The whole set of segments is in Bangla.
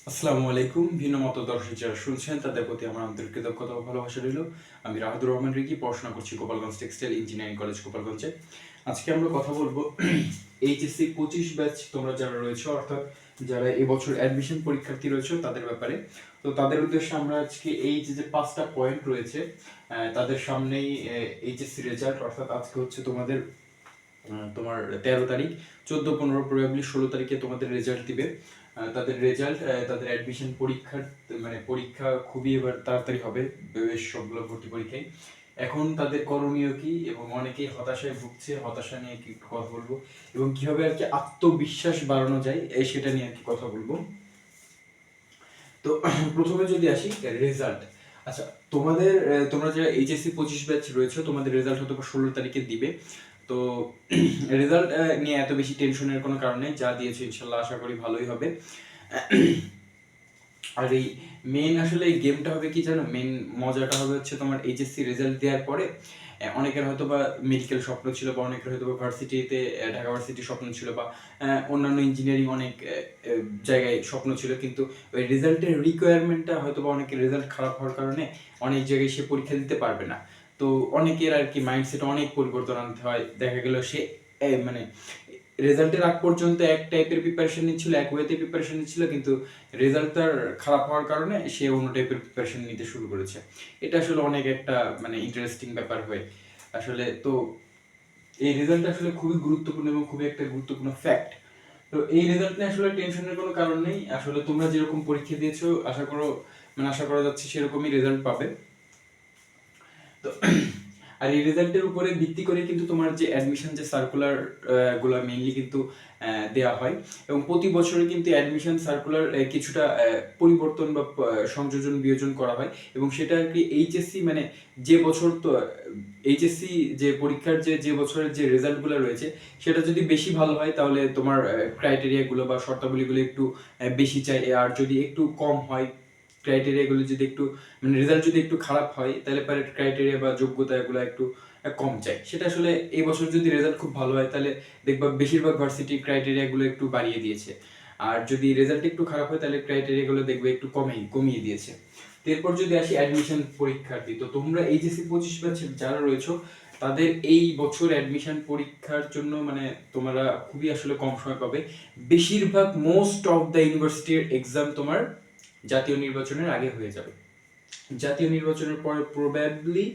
আসসালামু আলাইকুম। ভিন্ন মত দর্শক যারা শুনছেন তাদের প্রতি আমার আন্তরিক কৃতজ্ঞতা ও ভালোবাসা রইল। আমি রাহাদুর রহমান রিকি, পড়াশোনা করছি গোপালগঞ্জ টেক্সটাইল ইঞ্জিনিয়ারিং কলেজ গোপালগঞ্জে। আজকে আমরা কথা বলবো এইচএসসি 25 ব্যাচ তোমরা যারা রয়েছে, অর্থাৎ যারা এবছর অ্যাডমিশন পরীক্ষার্থী রয়েছে তাদের ব্যাপারে। তো তাদের উদ্দেশ্যে আমরা আজকে এই যে পাঁচটা পয়েন্ট রয়েছে, তাদের সামনেই এইচএসসি রেজাল্ট, অর্থাৎ আজকে হচ্ছে তোমাদের তোমার 13 তারিখ, 14, 15, প্রবাবলি 16 তারিখে তোমাদের রেজাল্ট দিবে। তাদের রেজাল্ট, তাদের অ্যাডমিশন পরীক্ষার পরীক্ষা খুবই এবার তাড়াতাড়ি হবে, বেশ সবগুলো ভর্তি পরীক্ষায়। এখন তাদের করণীয় কি, এবং অনেকেই হতাশায় ভুগছে, হতাশা নিয়ে কি কথা বলবো, এবং কিভাবে আর কি আত্মবিশ্বাস বাড়ানো যায় সেটা নিয়ে আর কি কথা বলবো। তো প্রথমে যদি আসি রেজাল্ট। আচ্ছা, তোমরা যারা এইচএসসি 25 ব্যাচ রয়েছে, তোমাদের রেজাল্ট হয়তো 16 তারিখে দিবে। তো রেজাল্ট নিয়ে এত বেশি টেনশনের কোনো কারণ নেই, যা দিয়েছে ইনশাল্লাহ আশা করি ভালোই হবে। আর এই মেন আসলে এই গেমটা হবে কি জানো, মেন মজাটা হবে হচ্ছে তোমার এইচএসসি রেজাল্ট দেওয়ার পরে অনেকের হয়তো বা মেডিকেল স্বপ্ন ছিল, বা অনেকের হয়তো বা ভার্সিটিতে ঢাকা ভার্সিটির স্বপ্ন ছিল, বা অন্যান্য ইঞ্জিনিয়ারিং অনেক জায়গায় স্বপ্ন ছিল, কিন্তু ওই রেজাল্টের রিকোয়ারমেন্টটা হয়তো বা অনেকের রেজাল্ট খারাপ হওয়ার কারণে অনেক জায়গায় সে পরীক্ষা দিতে পারবে না। তো অনেকের আর কি মাইন্ডসেট অনেক পরিবর্তন আনতে হয়। দেখা গেল সে মানে রেজাল্টের আগ পর্যন্ত এক টাইপের প্রিপারেশন নিচ্ছিল, এক ওয়েতে প্রিপারেশন নিচ্ছিল, কিন্তু রেজাল্ট তার খারাপ হওয়ার কারণে সে অন্য টাইপের প্রিপারেশন নিতে শুরু করেছে। এটা আসলে অনেক একটা ইন্টারেস্টিং ব্যাপার হয় আসলে। তো এই রেজাল্ট আসলে খুবই গুরুত্বপূর্ণ এবং খুবই একটা গুরুত্বপূর্ণ ফ্যাক্ট। তো এই রেজাল্ট নিয়ে আসলে টেনশনের কোনো কারণ নেই। আসলে তোমরা যেরকম পরীক্ষা দিয়েছো আশা করা যাচ্ছে সেরকমই রেজাল্ট পাবে। তো আর এই রেজাল্টের উপরে ভিত্তি করে কিন্তু তোমার যে অ্যাডমিশন যে সার্কুলার গুলো মেইনলি কিন্তু দেওয়া হয়, এবং প্রতি বছরে কিন্তু অ্যাডমিশন সার্কুলার কিছুটা পরিবর্তন বা সংযোজন বিয়োজন করা হয়, এবং সেটা আর কি এইচএসসি যে বছর তো এইচএসসি যে পরীক্ষার যে বছরের যে রেজাল্টগুলো রয়েছে, সেটা যদি বেশি ভালো হয় তাহলে তোমার ক্রাইটেরিয়াগুলো বা শর্তাবলীগুলো একটু বেশি চাই, আর যদি একটু কম হয় ক্রাইটেরিয়াগুলো, যদি একটু রেজাল্ট যদি একটু খারাপ হয় তাহলে পরে ক্রাইটেরিয়া বা যোগ্যতা এগুলো একটু কম চাই। সেটা আসলে এই বছর যদি রেজাল্ট খুব ভালো হয় তাহলে দেখবা বেশিরভাগ ভার্সিটি ক্রাইটেরিয়াগুলো একটু বাড়িয়ে দিয়েছে, আর যদি রেজাল্ট একটু খারাপ হয় তাহলে ক্রাইটেরিয়াগুলো দেখবে একটু কমিয়ে দিয়েছে। এরপর যদি আসি অ্যাডমিশন পরীক্ষার্থী, তো তোমরা এইচএসসি 25 ব্যাচের যারা রয়েছো তাদের এই বছর অ্যাডমিশন পরীক্ষার জন্য তোমরা খুবই আসলে কম সময় পাবে। বেশিরভাগ মোস্ট অফ দ্য ইউনিভার্সিটির এক্সাম তোমার জাতীয় নির্বাচনের আগে হয়ে যাবে। জাতীয় নির্বাচনের পরে প্রবাবলি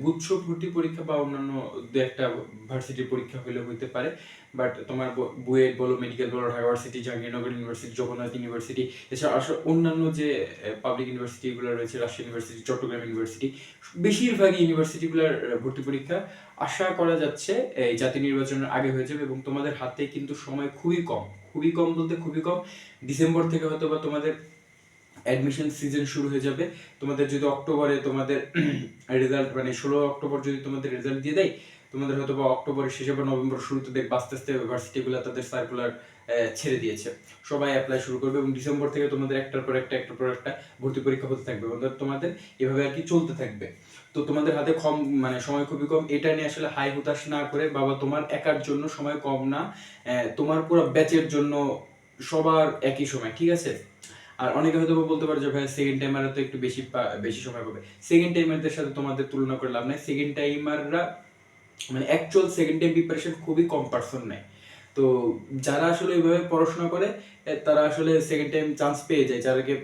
গুচ্ছ ভর্তি পরীক্ষা বা অন্যান্য দু একটা ভার্সিটির পরীক্ষা হইতে পারে। বাট তোমার বুয়েট বলো, মেডিকেল বলো, Dhaka varsity, Jahangirnagar university, Jagannath university, এছাড়া আসলে অন্যান্য যে পাবলিক ইউনিভার্সিটিগুলো রয়েছে, রাজশাহী ইউনিভার্সিটি, চট্টগ্রাম ইউনিভার্সিটি, বেশিরভাগ ইউনিভার্সিটিগুলোর ভর্তি পরীক্ষা আশা করা যাচ্ছে এই জাতীয় নির্বাচনের আগে হয়ে যাবে, এবং তোমাদের হাতে কিন্তু সময় খুবই কম বলতে খুবই কম। ডিসেম্বর থেকে হয়তো বা তোমাদের অ্যাডমিশন সিজন শুরু হয়ে যাবে। তোমাদের যদি অক্টোবরে তোমাদের রেজাল্ট 16 অক্টোবর যদি তোমাদের রেজাল্ট দিয়ে দেয়, তোমাদের হয়তো বা অক্টোবরের শেষে বা নভেম্বর শুরুতে দেখবে আস্তে আস্তে ইউনিভার্সিটিগুলো তাদের সার্কুলার ছেড়ে দিয়েছে, সবাই অ্যাপ্লাই শুরু করবে, এবং ডিসেম্বর থেকে তোমাদের একটার পর একটা ভর্তি পরীক্ষা হতে থাকবে, তোমাদের এভাবে আর কি চলতে থাকবে। তো তোমাদের হাতে কম সময় খুবই কম। এটা নিয়ে আসলে হাই হুতাশ না করে, বাবা তোমার একার জন্য সময় কম না, তোমার পুরো ব্যাচের জন্য সবার একই সময়, ঠিক আছে? আর অনেকে হয়তো বলতে পারে যে ভাই সেকেন্ড টাইমাররা তো একটু বেশি সময় পাবে। সেকেন্ড টাইমারদের সাথে তোমাদের তুলনা করে লাভ নাই। সেকেন্ড টাইমাররা অ্যাকচুয়াল সেকেন্ড টাইম প্রিপারেশন খুবই কম পার্সন নেয়। তো যারা আসলে ওইভাবে পড়াশোনা করে তারা আসলে সেকেন্ড টাইম চান্স পেয়ে যায়, যাদেরকে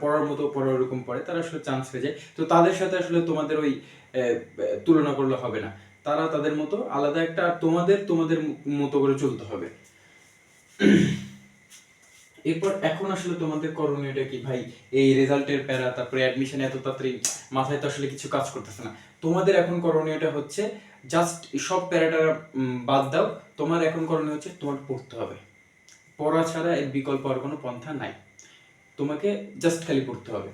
পড়ার মতো পড়া ওরকম পড়ে তারা আসলে চান্স পেয়ে যায়। তো তাদের সাথে আসলে তোমাদের ওই তুলনা করলে হবে না, তারা তাদের মতো আলাদা একটা, আর তোমাদের তোমাদের মতো করে চলতে হবে। এরপর এখন আসলে তোমাদের করণীয়টা কি ভাই? এই রেজাল্টের প্যারা, তারপরে অ্যাডমিশন এত তাড়াতাড়ি, মাথায় তো আসলে কিছু কাজ করতেছে না। তোমাদের এখন করণীয়টা হচ্ছে জাস্ট সব প্যারাটা বাদ দাও। তোমার এখন করণীয় হচ্ছে তোমার পড়তে হবে। পড়া ছাড়া এর বিকল্প আর কোনো পন্থা নাই। তোমাকে জাস্ট খালি পড়তে হবে।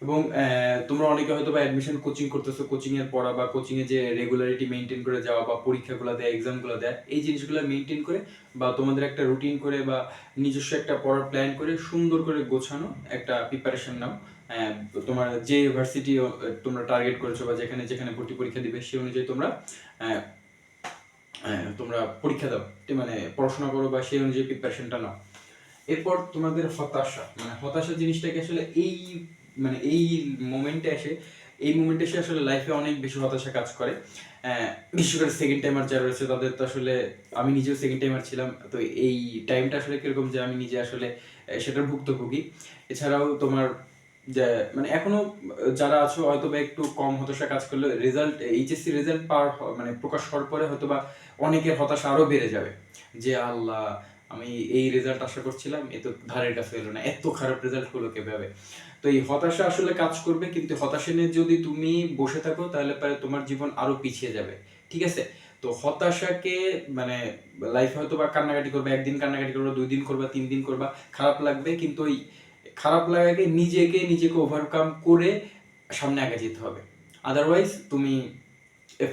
এবং তোমরা অনেকে হয়তো বা অ্যাডমিশন কোচিং করতেছো, কোচিং এর পড়া বা কোচিং এ যে রেগুলারিটি মেইনটেইন করে যাওয়া, বা পরীক্ষাগুলো দেয়া, এক্সামগুলো দেয়া, এই জিনিসগুলো মেইনটেইন করে, বা তোমাদের একটা রুটিন করে বা নিজস্ব একটা পড়ার প্ল্যান করে সুন্দর করে গোছানো একটা প্রিপারেশন নাও। তোমার যে ইউনিভার্সিটি তোমরা টার্গেট করেছো, বা যেখানে যেখানে ভর্তি পরীক্ষা দিবে সেই অনুযায়ী তোমরা তোমরা পরীক্ষা দাও, পড়াশোনা করো, বা সেই অনুযায়ী প্রিপারেশনটা নাও। এরপর তোমাদের হতাশা, মানে হতাশা জিনিসটাকে আসলে এই মোমেন্টে এসে আসলে লাইফে অনেক বেশি হতাশা কাজ করে। বিশেষ করে সেকেন্ড টাইমার যারা রয়েছে তাদের তো আসলে, আমি নিজেও সেকেন্ড টাইমার ছিলাম, তো এই টাইমটা আসলে কিরকম যে আমি নিজে আসলে সেটার ভুক্তভোগী। এছাড়াও তোমার যে মানে এখনো যারা আছো হয়তো বা একটু কম হতাশা কাজ করলে রেজাল্ট, এইচএসসি রেজাল্ট মানে প্রকাশ হওয়ার পরে হয়তো বা অনেকের হতাশা আরো বেড়ে যাবে, যে আল্লাহ আমি এই রেজাল্ট আশা করছিলাম, এ তো ধারের কাছে এলো না, এত খারাপ রেজাল্ট হলো কিভাবে। তো এই হতাশা আসলে কাজ করবে, কিন্তু হতাশা নিয়ে যদি তুমি বসে থাকো তাহলে পরে তোমার জীবন আরো পিছিয়ে যাবে, ঠিক আছে। তো হতাশাকে মানে লাইফে হয়তো বা কান্নাকাটি করবে, একদিন কান্নাকাটি করবে, 2 দিন করবা, 3 দিন করবা, খারাপ লাগবে, কিন্তু ওই খারাপ লাগাকে নিজেকে ওভারকাম করে সামনে আগে যেতে হবে। আদারওয়াইজ তুমি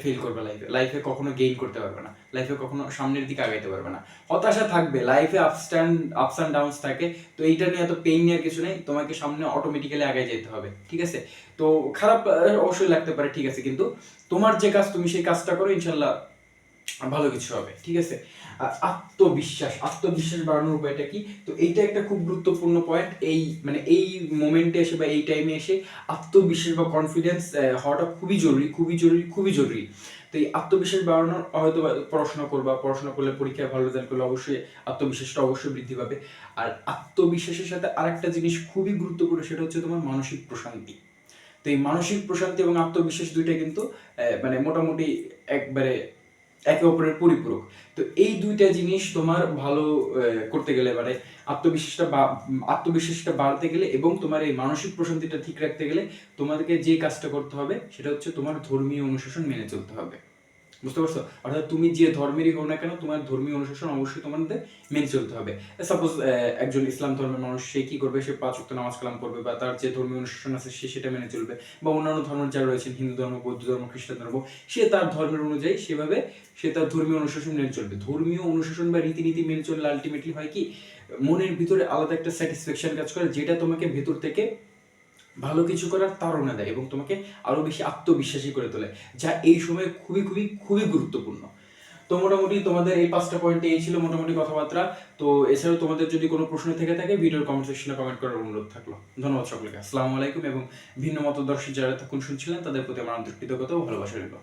ফেল করবে, লাইফে কখনো গেইন করতে পারবে না, লাইফে কখনো সামনের দিকে আগাইতে পারবে না। হতাশা থাকবে লাইফে, আপস অ্যান্ড ডাউনস থাকে, তো এইটা নিয়ে এত পেইন নেওয়ার কিছু নেই, তোমাকে সামনে অটোমেটিক্যালি আগে যেতে হবে, ঠিক আছে। তো খারাপ অবশ্যই লাগতে পারে, ঠিক আছে, কিন্তু তোমার যে কাজ তুমি সেই কাজটা করো, ইনশাল্লাহ ভালো কিছু হবে, ঠিক আছে। আর আত্মবিশ্বাস বাড়ানোর উপায়টা কি? তো এইটা একটা খুব গুরুত্বপূর্ণ পয়েন্ট। এই মোমেন্টে এসে বা এই টাইমে এসে আত্মবিশ্বাস বা কনফিডেন্স হওয়াটা খুবই জরুরি। তো এই আত্মবিশ্বাস বাড়ানোর হয়তো পড়াশোনা করলে, পরীক্ষায় ভালো রেজাল্ট করলে অবশ্যই আত্মবিশ্বাসটা অবশ্যই বৃদ্ধি পাবে। আর আত্মবিশ্বাসের সাথে আরেকটা জিনিস খুবই গুরুত্বপূর্ণ, সেটা হচ্ছে তোমার মানসিক প্রশান্তি। তো এই মানসিক প্রশান্তি এবং আত্মবিশ্বাস দুইটা কিন্তু মানে মোটামুটি একবারে একে অপরের পরিপূরক। তো এই দুইটা জিনিস তোমার ভালো করতে গেলে, মানে আত্মবিশ্বাসটা বাড়তে গেলে এবং তোমার এই মানসিক প্রশান্তিটা ঠিক রাখতে গেলে, তোমাদেরকে যে কাজটা করতে হবে সেটা হচ্ছে তোমার ধর্মীয় অনুশাসন মেনে চলতে হবে। বুঝতে পারছো? অর্থাৎ তুমি যে ধর্মেরই হও না কেন, তোমার ধর্মীয় অনুশাসন অবশ্যই তোমাদের মেনে চলতে হবে। সাপোজ একজন ইসলাম ধর্মের মানুষ, সে কি করবে? সে 5 ওয়াক্ত নামাজ কালাম করবে, বা তার যে ধর্মীয় অনুশাসন আছে সে সেটা মেনে চলবে। বা অন্যান্য ধর্মের যারা রয়েছেন, হিন্দু ধর্ম, বৌদ্ধ ধর্ম, খ্রিস্টান ধর্ম, সে তার ধর্মের অনুযায়ী সেভাবে সে তার ধর্মীয় অনুশাসন মেনে চলবে। ধর্মীয় অনুশাসন বা রীতিনীতি মেনে চললে আলটিমেটলি হয় কি, মনের ভিতরে আলাদা একটা স্যাটিসফ্যাকশন কাজ করে, যেটা তোমাকে ভেতর থেকে ভালো কিছু করার তাড়না দেয় এবং তোমাকে আরো বেশি আত্মবিশ্বাসী করে তোলে, যা এই সময়ে খুবই গুরুত্বপূর্ণ। তো মোটামুটি তোমাদের এই 5টা পয়েন্টে এই ছিল মোটামুটি কথাবার্তা। তো এছাড়াও তোমাদের যদি কোনো প্রশ্ন থেকে থাকে, ভিডিওর কমেন্ট সেকশনে কমেন্ট করার অনুরোধ থাকলো। ধন্যবাদ সকলকে, আসসালামু আলাইকুম। এবং ভিন্ন মতদর্শী যারা তখন শুনছিলেন তাদের প্রতি আমার আন্তরিক কৃতজ্ঞতা ও ভালোবাসা রইল।